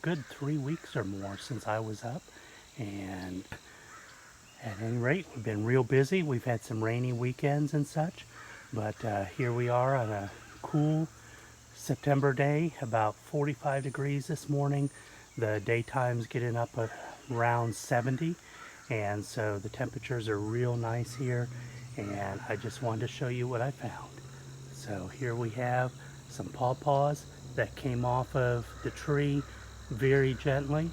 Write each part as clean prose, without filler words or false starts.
good 3 weeks or more since I was up, and at any rate, we've been real busy. We've had some rainy weekends and such, but here we are on a cool September day, about 45 degrees this morning. The daytime's getting up around 70, and so the temperatures are real nice here, and I just wanted to show you what I found. So here we have some pawpaws that came off of the tree very gently,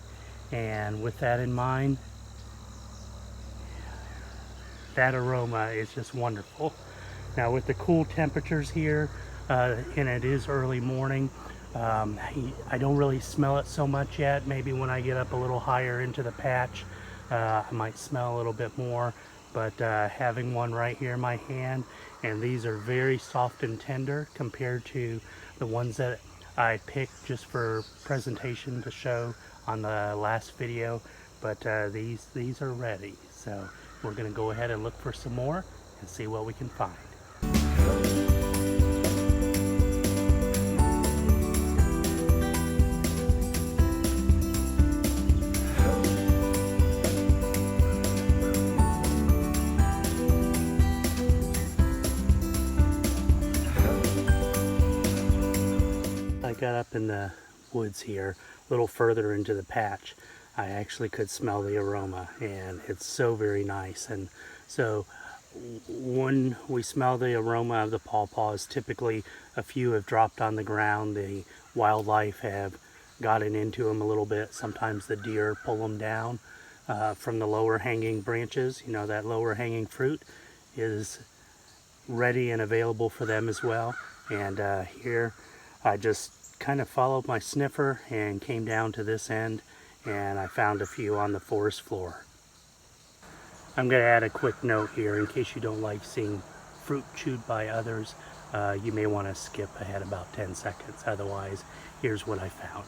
and with that in mind, that aroma is just wonderful. Now with the cool temperatures here, and it is early morning, I don't really smell it so much yet. Maybe when I get up a little higher into the patch, I might smell a little bit more, but having one right here in my hand, and these are very soft and tender compared to the ones that I picked just for presentation to show on the last video, but these are ready. So we're going to go ahead and look for some more and see what we can find. I got up in the woods here, a little further into the patch. I actually could smell the aroma, and it's so very nice. And so when we smell the aroma of the pawpaws, typically a few have dropped on the ground. The wildlife have gotten into them a little bit. Sometimes the deer pull them down from the lower hanging branches. You know, that lower hanging fruit is ready and available for them as well. And here I just kind of followed my sniffer and came down to this end, and I found a few on the forest floor. I'm going to add a quick note here in case you don't like seeing fruit chewed by others. You may want to skip ahead about 10 seconds. Otherwise, here's what I found.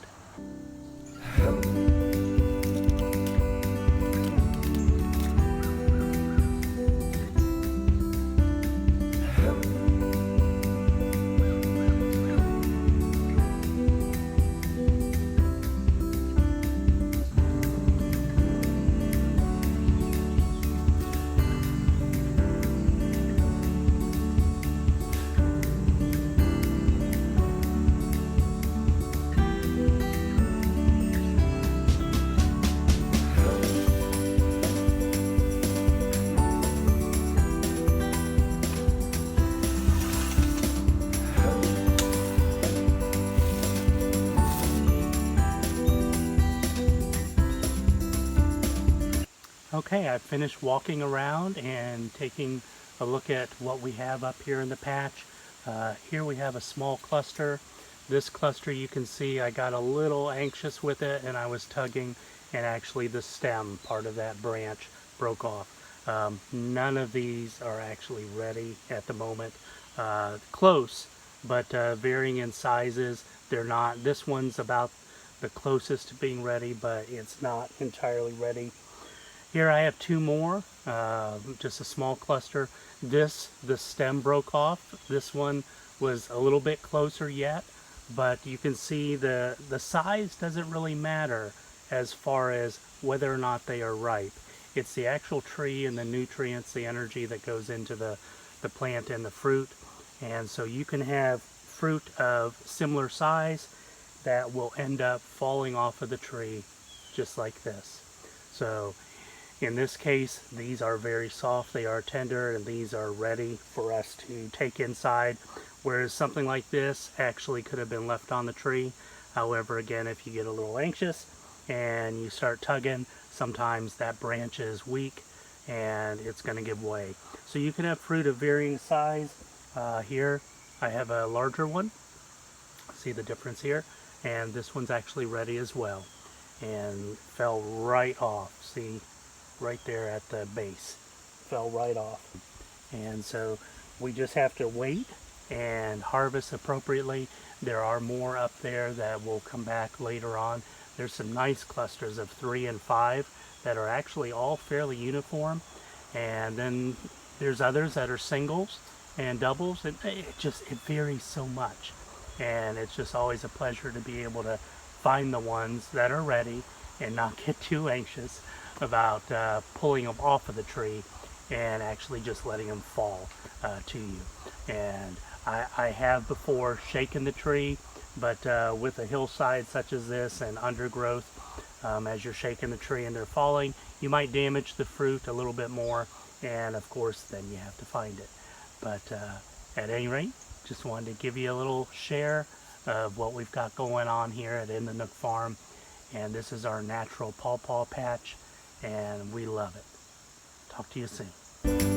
Okay, I've finished walking around and taking a look at what we have up here in the patch. Here we have a small cluster. This cluster, you can see I got a little anxious with it and I was tugging, and actually the stem, part of that branch, broke off. None of these are actually ready at the moment. Close, but varying in sizes. They're not, this one's about the closest to being ready, but it's not entirely ready. Here I have two more, just a small cluster. The stem broke off. This one was a little bit closer yet, but you can see the size doesn't really matter as far as whether or not they are ripe. It's the actual tree and the nutrients, the energy that goes into the plant and the fruit. And so you can have fruit of similar size that will end up falling off of the tree just like this. So in this case, these are very soft, they are tender, and these are ready for us to take inside, whereas something like this actually could have been left on the tree. However, again, if you get a little anxious and you start tugging, sometimes that branch is weak and it's going to give way. So you can have fruit of varying size. Here I have a larger one. See the difference here? And this one's actually ready as well, and fell right off. See? Right there at the base, fell right off. And so we just have to wait and harvest appropriately. There are more up there that will come back later on. There's some nice clusters of 3 and 5 that are actually all fairly uniform, and then there's others that are singles and doubles, and it varies so much, and it's just always a pleasure to be able to find the ones that are ready and not get too anxious about pulling them off of the tree and actually just letting them fall to you. And I have before shaken the tree, but with a hillside such as this and undergrowth, as you're shaking the tree and they're falling, you might damage the fruit a little bit more, and of course then you have to find it. But at any rate, just wanted to give you a little share of what we've got going on here at In the Nook Farm. And this is our natural pawpaw patch, and we love it. Talk to you soon.